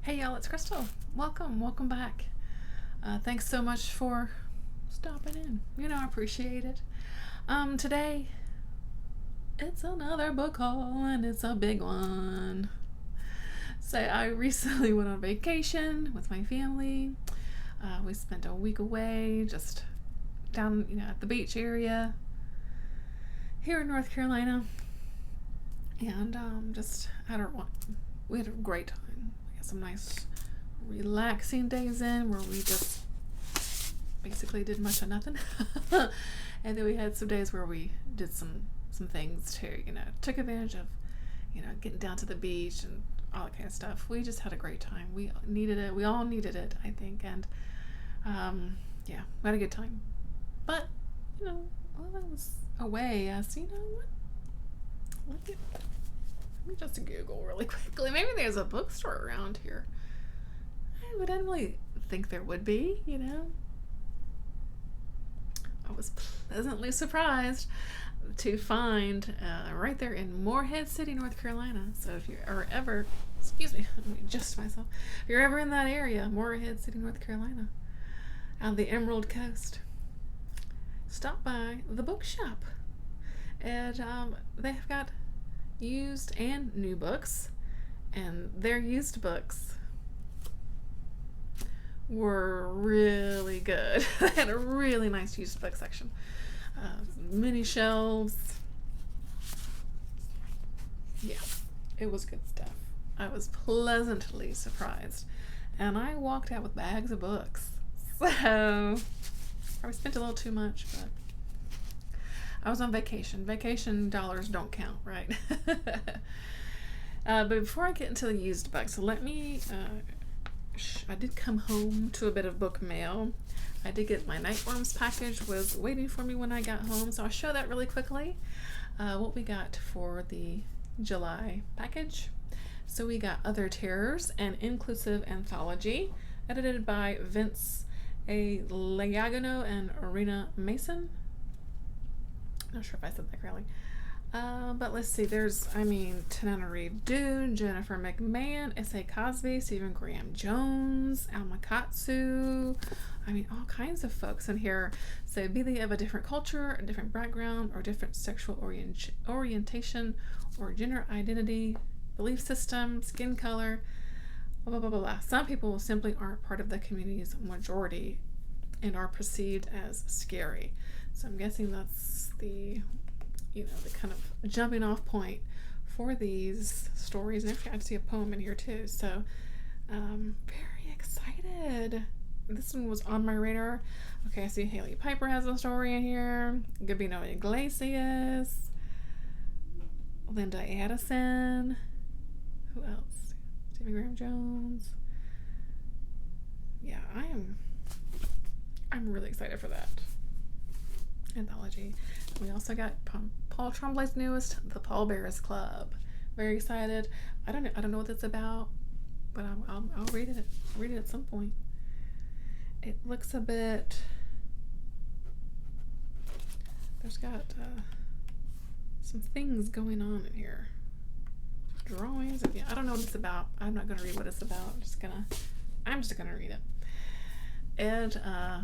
Hey y'all, it's Crystal. Welcome back. Thanks so much for stopping in. I appreciate it. Today it's another book haul and it's a big one. So I recently went on vacation with my family. We spent a week away, just down, at the beach area here in North Carolina, and we had a great time. We had some nice relaxing days in where we just basically did much of nothing. And then we had some days where we did some things too, took advantage of, getting down to the beach and all that kind of stuff. We just had a great time. We needed it. We all needed it, I think. And we had a good time. But, while I was away, I said, what? Let me just Google really quickly. Maybe there's a bookstore around here. I didn't really think there would be, I was pleasantly surprised to find right there in Morehead City, North Carolina. So if you're ever, excuse me, let me adjust myself. If you're ever in that area, Morehead City, North Carolina, on the Emerald Coast, stop by the bookshop. And they've got used and new books, and their used books were really good. They had a really nice used book section, mini shelves. Yeah, it was good stuff. I was pleasantly surprised, and I walked out with bags of books. So I spent a little too much, but I was on vacation. Vacation dollars don't count, right? But before I get into the used books, let me I did come home to a bit of book mail. I did get my Nightworms package, was waiting for me when I got home, so I'll show that really quickly. What we got for the July package. So we got Other Terrors, an inclusive anthology, edited by Vince A. Liagano and Arena Mason. Not sure if I said that correctly. But let's see, there's, Tanana Reed Dune, Jennifer McMahon, S.A. Cosby, Stephen Graham Jones, Alma Katsu, all kinds of folks in here. So be they of a different culture, a different background, or different sexual orientation, or gender identity, belief system, skin color, blah, blah, blah, blah. Some people simply aren't part of the community's majority and are perceived as scary. So I'm guessing that's the kind of jumping off point for these stories. And actually I see a poem in here too. So very excited. This one was on my radar. Okay, I see Haley Piper has a story in here. Gabino Iglesias. Linda Addison. Who else? Stephen Graham Jones. Yeah, I'm really excited for that anthology. We also got Paul Tremblay's newest, The Pallbearers Club. Very excited. I don't know what it's about, but I'll read it. I'll read it at some point. It looks a bit. There's got some things going on in here. Drawings. Yeah, I don't know what it's about. I'm not gonna read what it's about. I'm just gonna read it. And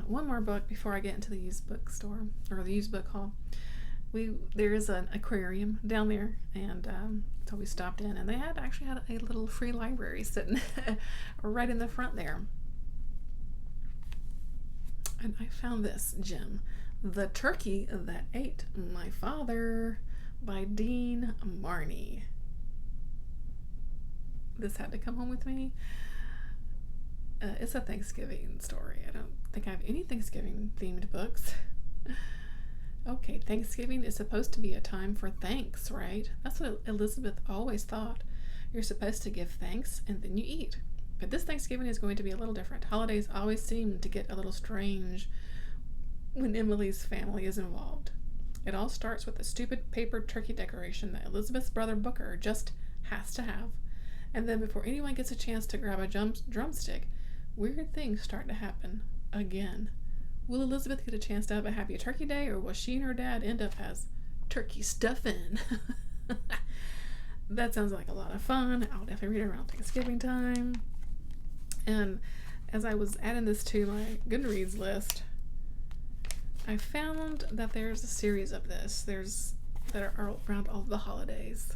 one more book before I get into the used bookstore or the used book haul. There is an aquarium down there, and so we stopped in, and they actually had a little free library sitting right in the front there. And I found this gem, The Turkey That Ate My Father by Dean Marney. This had to come home with me. It's a Thanksgiving story. I don't think I have any Thanksgiving themed books. Okay, Thanksgiving is supposed to be a time for thanks, right? That's what Elizabeth always thought. You're supposed to give thanks and then you eat. But this Thanksgiving is going to be a little different. Holidays always seem to get a little strange when Emily's family is involved. It all starts with a stupid paper turkey decoration that Elizabeth's brother Booker just has to have. And then before anyone gets a chance to grab a drumstick, weird things start to happen again. Will Elizabeth get a chance to have a happy turkey day, or will she and her dad end up as turkey stuffing? That sounds like a lot of fun. I'll definitely read it around Thanksgiving time. And as I was adding this to my Goodreads list, I found that there's a series of this. That are around all the holidays.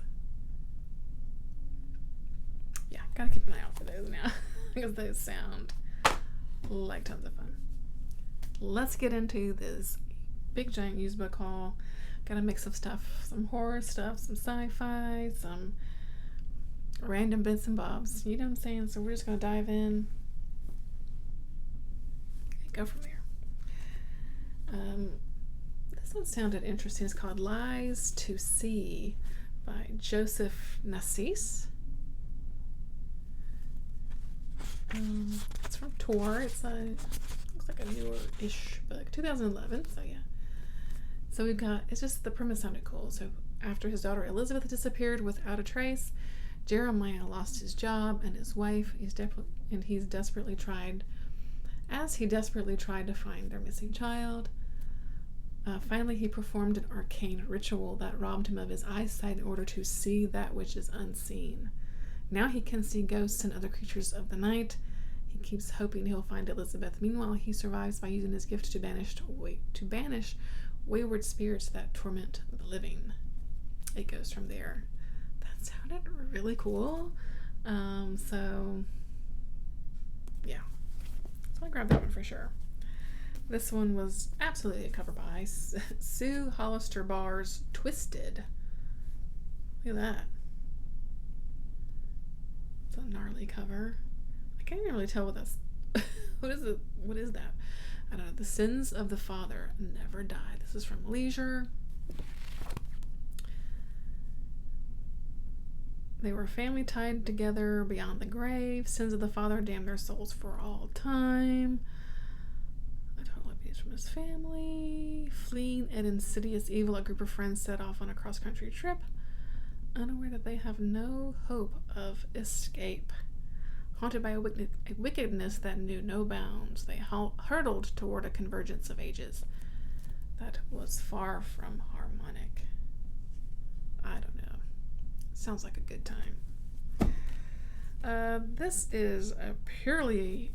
Yeah, gotta keep an eye out for those now because those sound like tons of fun. Let's get into this big giant used book haul. Got a mix of stuff, some horror stuff, some sci-fi, some random bits and bobs. You know what I'm saying? So we're just gonna dive in and go from there. This one sounded interesting. It's called Lies to See by Joseph Nassau. It's from Tor. Looks like a newer-ish book, 2011. So yeah. So it's just the premise sounded cool. So after his daughter Elizabeth disappeared without a trace, Jeremiah lost his job and his wife. He desperately tried to find their missing child. Finally, he performed an arcane ritual that robbed him of his eyesight in order to see that which is unseen. Now he can see ghosts and other creatures of the night. He keeps hoping he'll find Elizabeth. Meanwhile, he survives by using his gift to banish wayward spirits that torment the living. It goes from there. That sounded really cool. So yeah. So I grabbed that one for sure. This one was absolutely a cover by Sue Hollister Barr's Twisted. Look at that. It's a gnarly cover. I can't even really tell what that's... What is that? I don't know. The Sins of the Father Never Die. This is from Leisure. They were a family tied together beyond the grave. Sins of the father damn their souls for all time. From his family, fleeing an insidious evil, a group of friends set off on a cross-country trip, unaware that they have no hope of escape. Haunted by a wickedness that knew no bounds, they hurtled toward a convergence of ages that was far from harmonic. I don't know. Sounds like a good time. This is a purely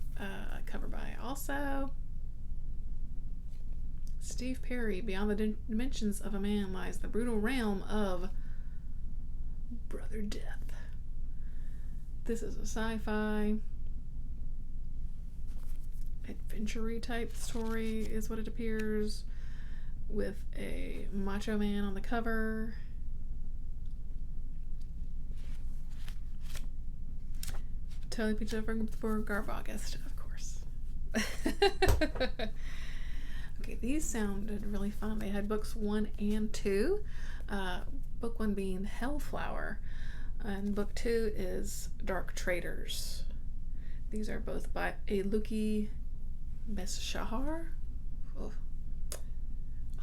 cover by also Steve Perry. Beyond the dimensions of a man lies the brutal realm of Brother Death. This is a sci-fi adventure-y type story is what it appears, with a macho man on the cover. Totally picture for Garb-August, of course. Okay, these sounded really fun. They had books 1 and 2. Book 1 being Hellflower, and book 2 is Dark Traders. These are both by Aluki Beshahar. Oh.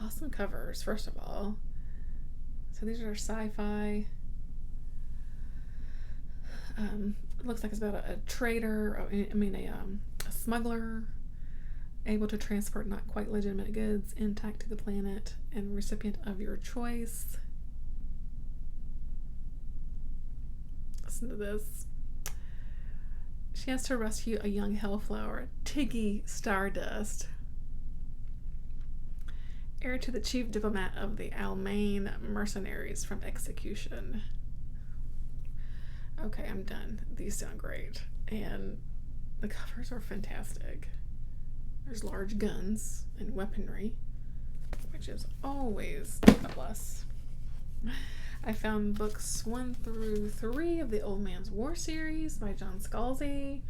Awesome covers, first of all. So these are sci-fi. It looks like it's about a trader, a smuggler, able to transport not quite legitimate goods intact to the planet, and recipient of your choice. Listen to this. She has to rescue a young hellflower, Tiggy Stardust, heir to the chief diplomat of the Almain mercenaries from execution. Okay, I'm done. These sound great. And the covers are fantastic. There's large guns and weaponry, which is always a plus. I found books 1 through 3 of the Old Man's War series by John Scalzi.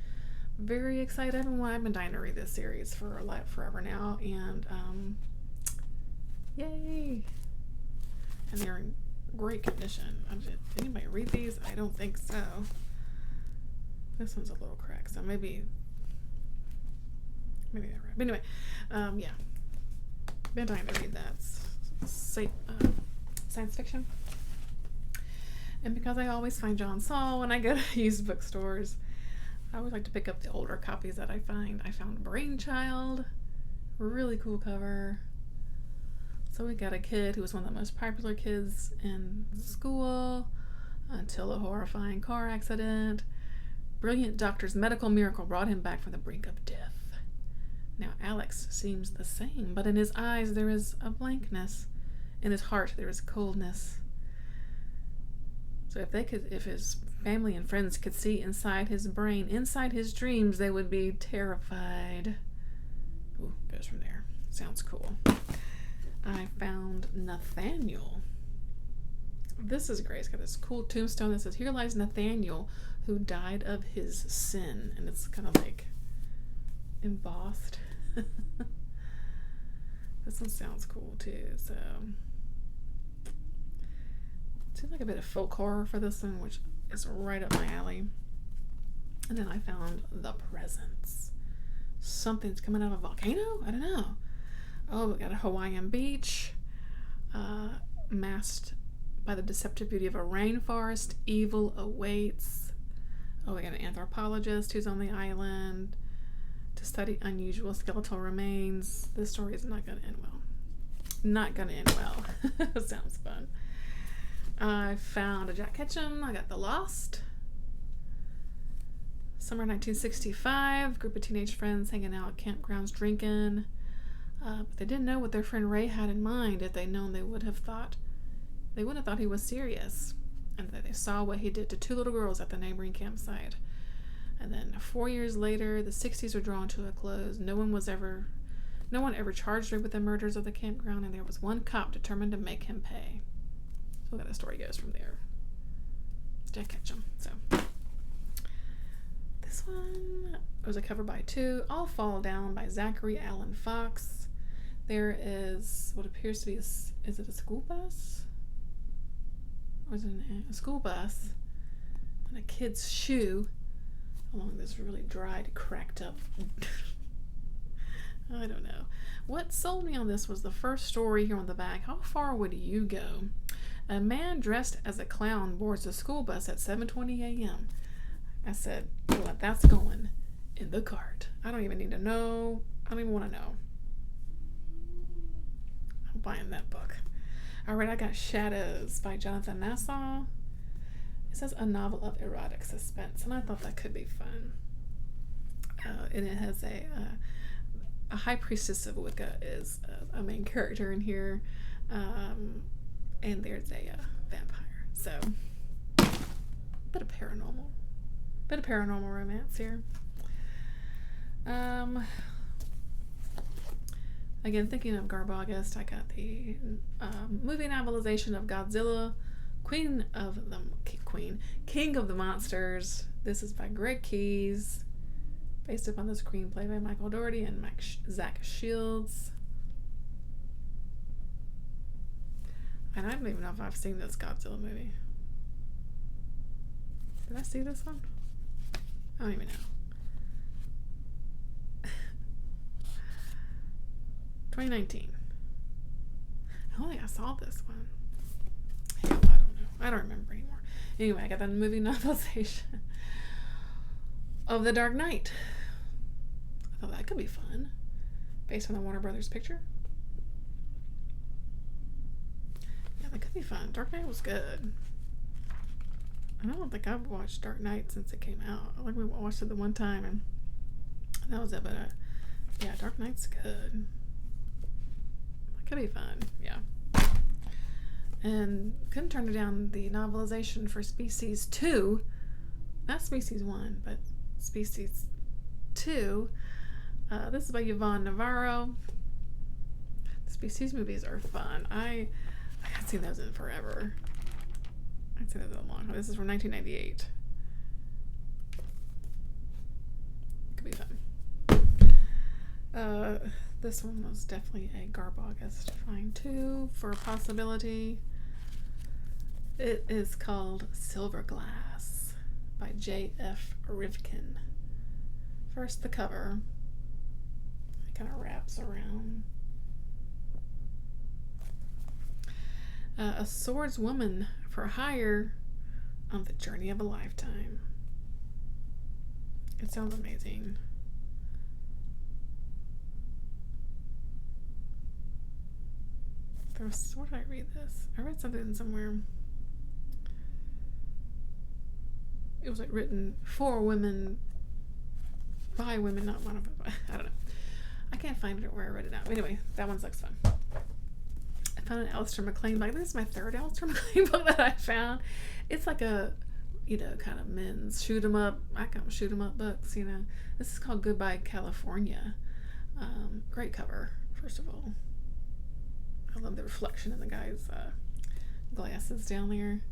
Very excited. I've been dying to read this series for forever now, and yay! And they're in great condition. Did anybody read these? I don't think so. This one's a little cracked, so maybe they're right. But anyway, yeah. Been dying to read that. Science fiction. And because I always find John Saul when I go to used bookstores, I always like to pick up the older copies that I find. I found Brainchild. Really cool cover. So we got a kid who was one of the most popular kids in school until a horrifying car accident brilliant doctor's medical miracle brought him back from the brink of death. Now Alex seems the same, but in his eyes there is a blankness. In his heart there is coldness. So if his family and friends could see inside his brain, inside his dreams, they would be terrified. Ooh, goes from there. Sounds cool. I found Nathaniel. This is great. It's got this cool tombstone that says, "Here lies Nathaniel, who died of his sin." And it's kind of like embossed. This one sounds cool too. So seems like a bit of folk horror for this one, which is right up my alley. And then I found The Presence. Something's coming out of a volcano? I don't know. Oh, we got a Hawaiian beach, masked by the deceptive beauty of a rainforest. Evil awaits. Oh, we got an anthropologist who's on the island to study unusual skeletal remains. This story is not going to end well. Not going to end well. Sounds fun. I found a Jack Ketchum. I got The Lost. Summer 1965. Group of teenage friends hanging out at campgrounds drinking. But they didn't know what their friend Ray had in mind. If they'd known, they wouldn't have thought he was serious. And they saw what he did to two little girls at the neighboring campsite. And then 4 years later, the 60s were drawn to a close. No one ever charged Ray with the murders of the campground, and there was one cop determined to make him pay. So that story goes from there. Jack Ketchum. So this one was a cover by two. All Fall Down by Zachary Allen Fox. There is what appears to be is it a school bus? Or is it a school bus and a kid's shoe along this really dried, cracked up I don't know. What sold me on this was the first story here on the back. How far would you go? A man dressed as a clown boards a school bus at 7:20 a.m. I said, well, that's going in the cart. I don't even need to know. I don't even want to know. I'm buying that book. All right, I got Shadows by Jonathan Nassau. It says a novel of erotic suspense, and I thought that could be fun. And it has a high priestess of Wicca is a main character in here, and there's a vampire. So, bit of paranormal romance here. Again, thinking of Garb August, I got the movie novelization of Godzilla, King of the Monsters. This is by Greg Keyes, based upon the screenplay by Michael Dougherty and Zach Shields. And I don't even know if I've seen this Godzilla movie. Did I see this one? I don't even know. 2019. I don't think I saw this one. Hell, I don't know. I don't remember anymore. Anyway, I got the movie novelization of The Dark Knight. I thought that could be fun, based on the Warner Brothers picture. Yeah, that could be fun. Dark Knight was good. I don't think I've watched Dark Knight since it came out. I think we watched it the one time, and that was it. But yeah, Dark Knight's good. That could be fun. Yeah. And couldn't turn down the novelization for Species 2. Not Species 1, but Species 2. This is by Yvonne Navarro. The Species movies are fun. I haven't seen those in forever. I haven't seen those in a long time. This is from 1998. Could be fun. This one was definitely a Garb August find too, for a possibility. It is called Silver Glass by J.F. Rivkin. First, the cover. It kind of wraps around. A swordswoman for hire on the journey of a lifetime. It sounds amazing. Where did I read this? I read something somewhere. it was like written for women, by women, not one of them. I don't know. I can't find it where I read it now. But anyway, that one looks fun. I found an Alistair MacLean book. This is my third Alistair MacLean book that I found. It's like a, kind of men's shoot 'em up. I call them shoot 'em up books. This is called Goodbye California. Great cover, first of all. I love the reflection in the guy's glasses down there.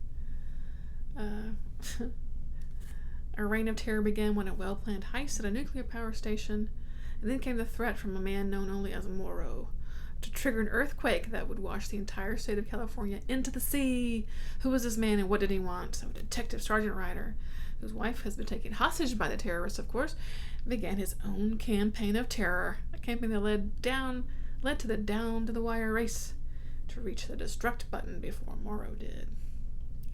A reign of terror began when a well-planned heist at a nuclear power station, and then came the threat from a man known only as Morrow to trigger an earthquake that would wash the entire state of California into the sea. Who was this man and what did he want? So Detective Sergeant Ryder, whose wife has been taken hostage by the terrorists, of course, began his own campaign of terror. A campaign that led to the down-to-the-wire race to reach the destruct button before Morrow did.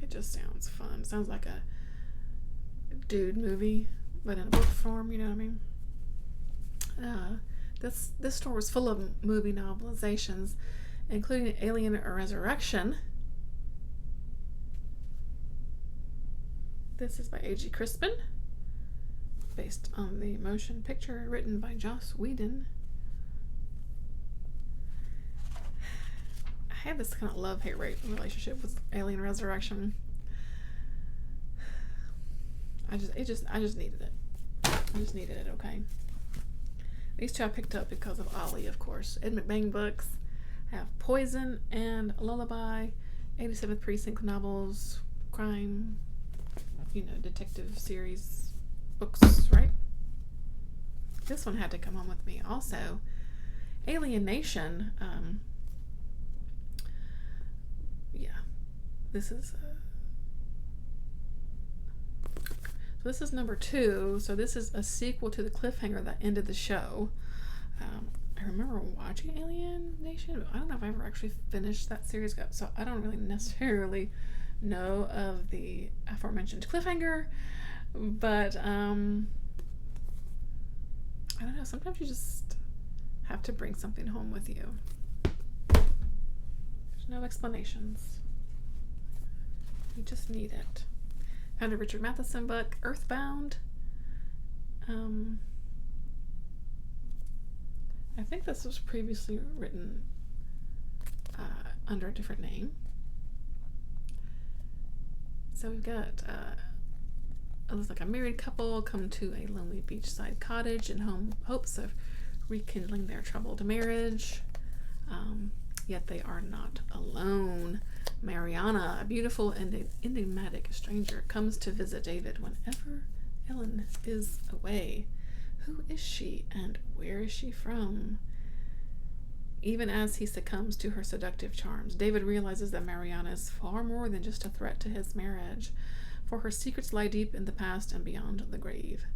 It just sounds fun. It sounds like a dude movie, but in a book form, you know what I mean? This store was full of movie novelizations, including Alien Resurrection. This is by A.G. Crispin, based on the motion picture written by Joss Whedon. I have this kind of love-hate relationship with Alien Resurrection. I just needed it. I just needed it, okay? These two I picked up because of Ollie, of course. Ed McBain books. I have Poison and Lullaby, 87th Precinct novels, crime, detective series books, right? This one had to come home with me. Also, Alien Nation. This is this is number 2. So this is a sequel to the cliffhanger that ended the show. I remember watching Alien Nation, but I don't know if I ever actually finished that series, so I don't really necessarily know of the aforementioned cliffhanger. But I don't know, sometimes you just have to bring something home with you. There's no explanations. You just need it. Found a Richard Matheson book, Earthbound. I think this was previously written under a different name. So we've got it looks like a married couple come to a lonely beachside cottage in hopes of rekindling their troubled marriage. Yet they are not alone. Mariana, a beautiful and enigmatic stranger, comes to visit David whenever Ellen is away. Who is she and where is she from? Even as he succumbs to her seductive charms, David realizes that Mariana is far more than just a threat to his marriage, for her secrets lie deep in the past and beyond the grave,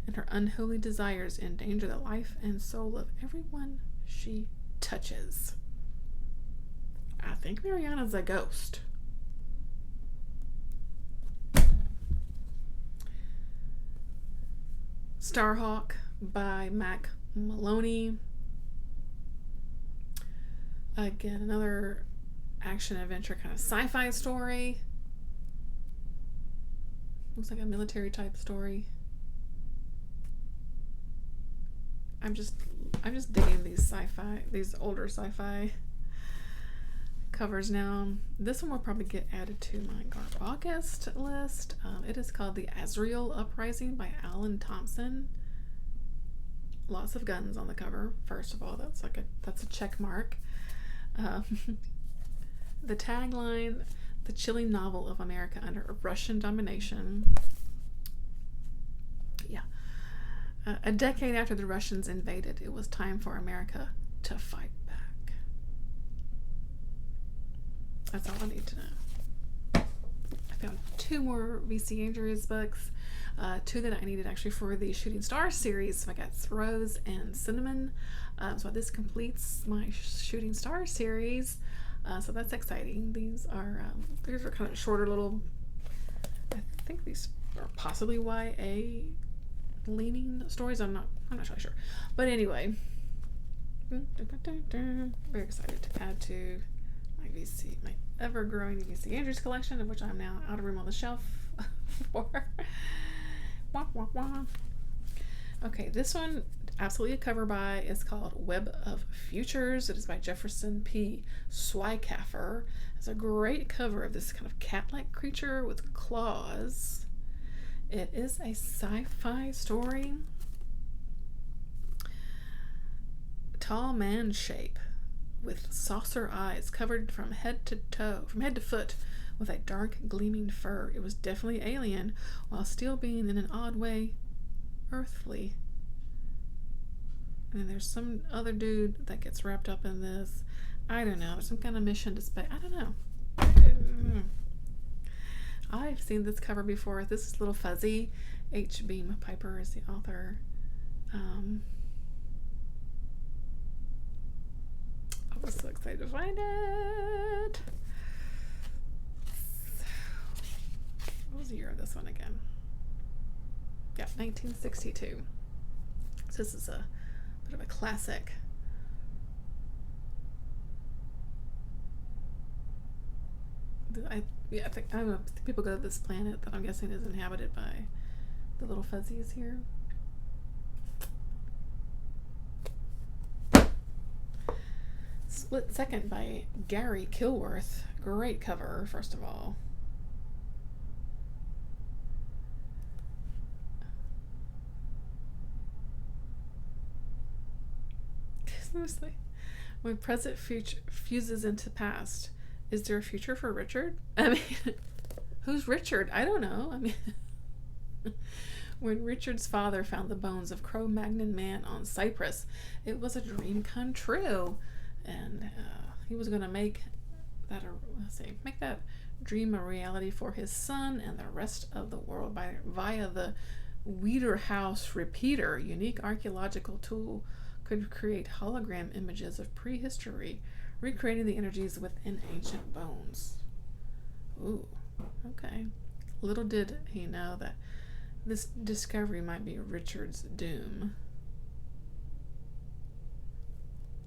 and her unholy desires endanger the life and soul of everyone she touches. I think Mariana's a ghost. Starhawk by Mac Maloney. Again, another action-adventure kind of sci-fi story. Looks like a military type story. I'm just digging these older sci-fi covers now. This one will probably get added to my August list. It is called The Azrael Uprising by Alan Thompson. Lots of guns on the cover. First of all, that's a check mark. The tagline: the chilling novel of America under Russian domination. Yeah. A decade after the Russians invaded, it was time for America to fight back. That's all I need to know. I found 2 more V.C. Andrews books, 2 that I needed actually for the Shooting Stars series. So I got Rose and Cinnamon. So this completes my Shooting Stars series. So that's exciting. These are kind of shorter little, I think these are possibly YA leaning stories. I'm not really sure. But anyway, very excited to add to my ever-growing V.C. Andrews collection, of which I'm now out of room on the shelf for. Wah, wah, wah. Okay, this one, absolutely a cover by, is called Web of Futures. It is by Jefferson P. Swikaffer. It's a great cover of this kind of cat-like creature with claws. It is a sci-fi story. Tall man shape with saucer eyes covered from head to foot with a dark gleaming fur. It was definitely alien while still being in an odd way earthly. And there's some other dude that gets wrapped up in this. I don't know. There's some kind of mission to space. I don't know. I've seen this cover before. This is Little Fuzzy. H. Beam Piper is the author. I was so excited to find it. What was the year of this one again? Yeah, 1962. So this is a bit of a classic. I think I don't know. People go to this planet that I'm guessing is inhabited by the little fuzzies here. Split Second by Gary Kilworth. Great cover, first of all. Seriously. When present fuses into past, is there a future for Richard? I mean, who's Richard? I don't know. I mean, when Richard's father found the bones of Cro-Magnon man on Cyprus, it was a dream come true, and he was going to make that dream a reality for his son and the rest of the world via the Wiederhaus repeater, unique archaeological tool. Could create hologram images of prehistory, recreating the energies within ancient bones. Ooh, okay. Little did he know that this discovery might be Richard's doom.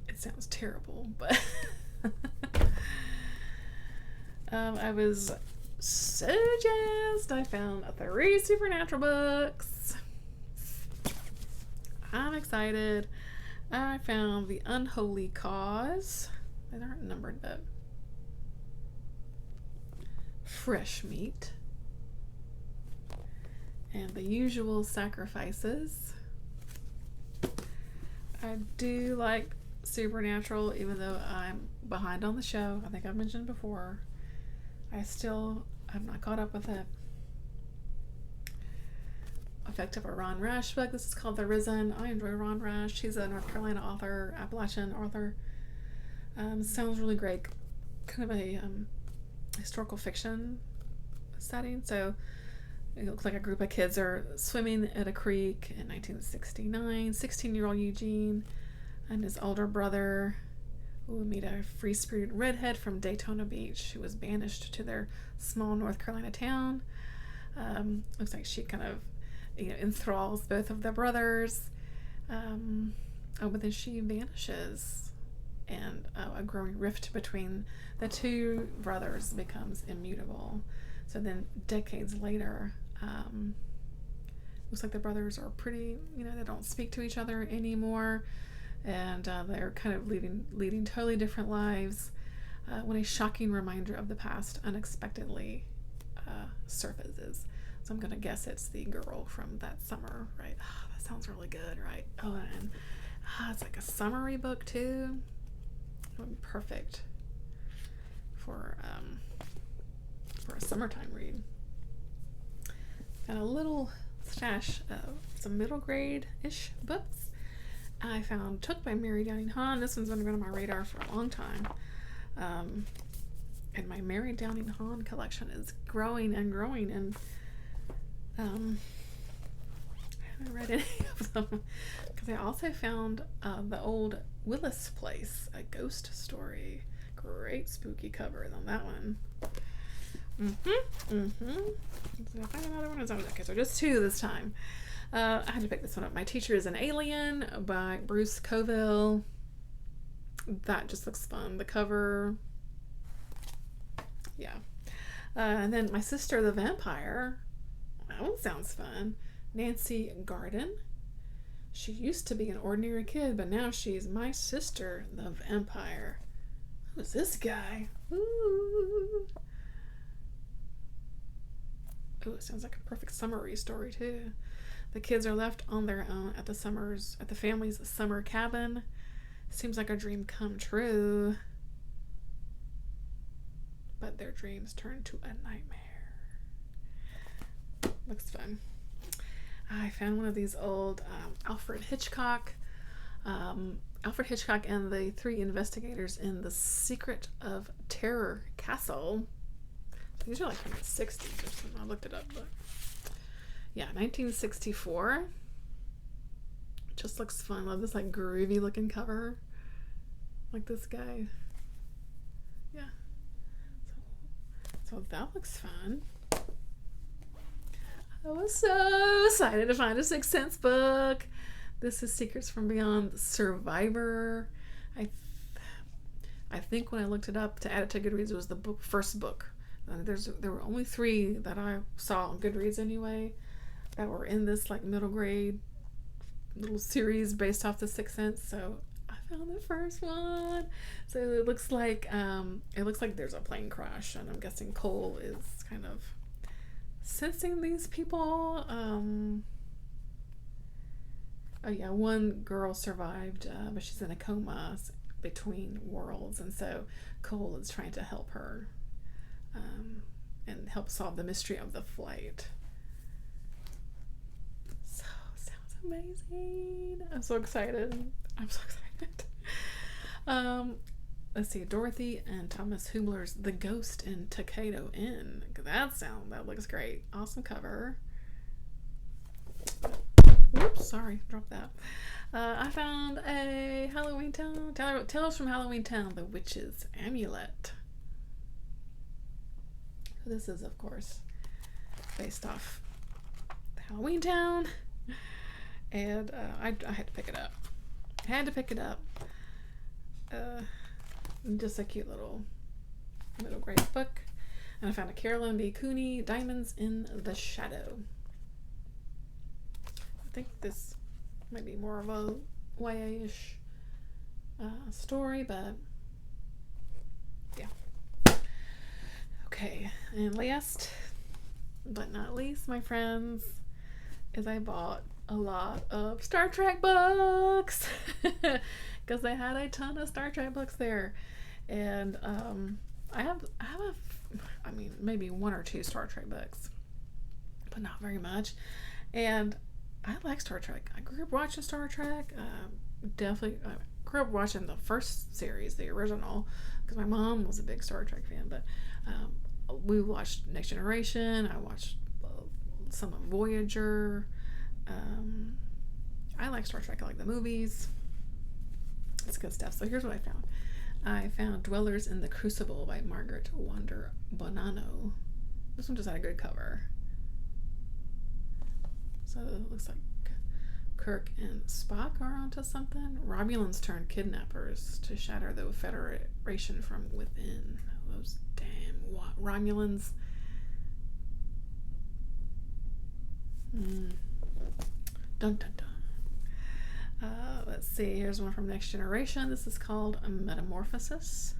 It sounds terrible, but I was so jazzed. I found 3 supernatural books. I'm excited. I found The Unholy Cause. They aren't numbered, but Fresh Meat. And The Usual Sacrifices. I do like supernatural, even though I'm behind on the show. I think I've mentioned before. I still have not caught up with it. Effective a Ron Rash book. This is called The Risen. I enjoy Ron Rash. He's a North Carolina author, Appalachian author. Sounds really great. Kind of a historical fiction setting. So it looks like a group of kids are swimming at a creek in 1969. 16-year-old Eugene and his older brother will meet a free-spirited redhead from Daytona Beach who was banished to their small North Carolina town. Looks like she kind of enthralls both of the brothers. But then she vanishes, and a growing rift between the two brothers becomes immutable. So then decades later, looks like the brothers are pretty, they don't speak to each other anymore, and they're kind of leading totally different lives when a shocking reminder of the past unexpectedly surfaces. So I'm going to guess it's the girl from that summer, right? Oh, that sounds really good, right? Oh, and it's like a summary book, too. It would be perfect for a summertime read. Got a little stash of some middle grade-ish books. I found Took by Mary Downing Hahn. This one's been on my radar for a long time. And my Mary Downing Hahn collection is growing and growing, and I haven't read any of them because I also found The Old Willis Place, a ghost story. Great spooky cover on that one. So I find another one. Okay, so just 2 this time. I had to pick this one up. My Teacher is an Alien by Bruce Coville. That just looks fun. The cover, yeah. And then My Sister the Vampire That one sounds fun. Nancy Garden. She used to be an ordinary kid, but now she's my sister, the vampire. Who's this guy? Ooh. Oh, it sounds like a perfect summary story too. The kids are left on their own at the family's summer cabin. Seems like a dream come true. But their dreams turn to a nightmare. Looks fun. I found one of these old Alfred Hitchcock. Alfred Hitchcock and the three investigators in The Secret of Terror Castle. These are like from the 60s or something. I looked it up, but yeah, 1964. Just looks fun. Love this like groovy looking cover. Like this guy. Yeah. So that looks fun. I was so excited to find a Sixth Sense book. This is Secrets from Beyond Survivor. I think when I looked it up to add it to Goodreads, it was the first book. There were only 3 that I saw on Goodreads anyway that were in this like middle grade little series based off the Sixth Sense. So I found the first one. So it looks like there's a plane crash, and I'm guessing Cole is kind of sensing these people. Oh yeah, one girl survived, but she's in a coma between worlds, and so Cole is trying to help her and help solve the mystery of the flight. So sounds amazing. I'm so excited. Let's see, Dorothy and Thomas Hubler's The Ghost in Takeda Inn. That looks great. Awesome cover. Whoops, sorry, dropped that. I found a Halloween Town, Tales from Halloween Town, The Witch's Amulet. This is, of course, based off Halloween Town, and I had to pick it up. Just a cute little middle grade book. And I found a Carolyn B. Cooney, Diamonds in the Shadow. I think this might be more of a YA-ish story, but yeah. Okay, and last but not least, my friends, is I bought a lot of Star Trek books because they had a ton of Star Trek books there, and I have maybe 1 or 2 Star Trek books, but not very much. And I like Star Trek. I grew up watching Star Trek. Definitely grew up watching the first series, the original, because my mom was a big Star Trek fan. But we watched Next Generation. I watched some of Voyager. I like Star Trek. I like the movies. It's good stuff. So here's what I found. I found Dwellers in the Crucible by Margaret Wander Bonanno. This one just had a good cover. So it looks like Kirk and Spock are onto something. Romulans turned kidnappers to shatter the Federation from within. Those damn Romulans. Dun dun dun. Let's see, here's one from Next Generation. This is called a Metamorphosis.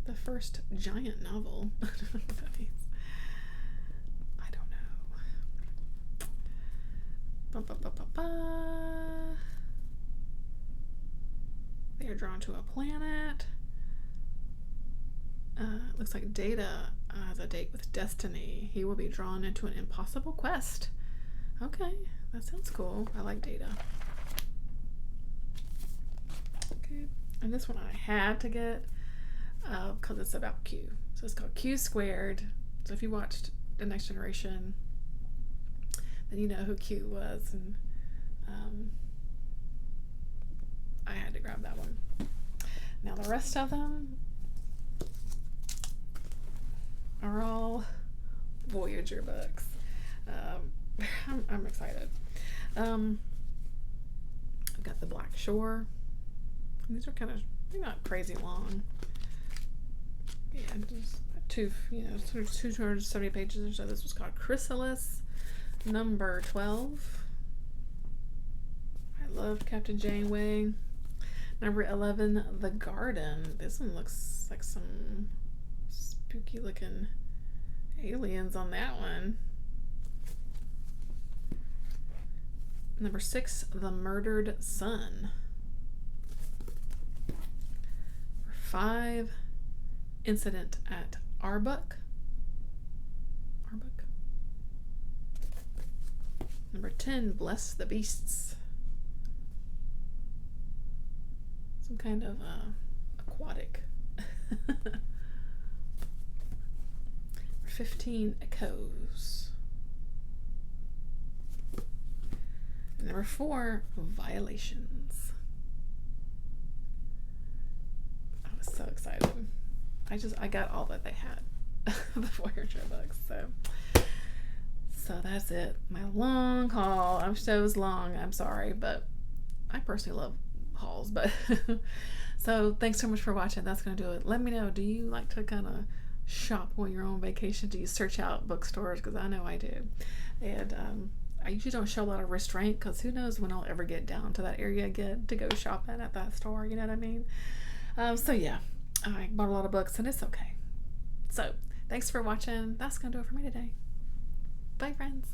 The first giant novel. I don't know what that means. I don't know. Ba, ba, ba, ba, ba. They are drawn to a planet. Looks like Data has a date with Destiny. He will be drawn into an impossible quest. Okay, that sounds cool. I like Data. Okay, and this one I had to get because it's about Q. So it's called Q Squared. So if you watched The Next Generation, then you know who Q was, and I had to grab that one. Now the rest of them are all Voyager books. I'm excited. I've got The Black Shore. These are kind of, they're not crazy long. Yeah, just 270 pages or so. This was called Chrysalis, number 12. I loved Captain Janeway. Number 11, The Garden. This one looks like some spooky looking aliens on that one. Number 6, The Murdered Son. Number 5, Incident at Arbuck. Number 10, Bless the Beasts. Some kind of aquatic. Number 15, Echoes. And number 4, Violations. I was so excited. I got all that they had. The Voyager books. So that's it. My long haul. I'm so long. I'm sorry, but I personally love hauls. But so thanks so much for watching. That's gonna do it. Let me know. Do you like to kind of shop when you're on vacation? Do you search out bookstores? Because I know I do. And I usually don't show a lot of restraint because who knows when I'll ever get down to that area again to go shopping at that store. You know what I mean? So yeah, I bought a lot of books and it's okay. So thanks for watching. That's gonna do it for me today. Bye, friends.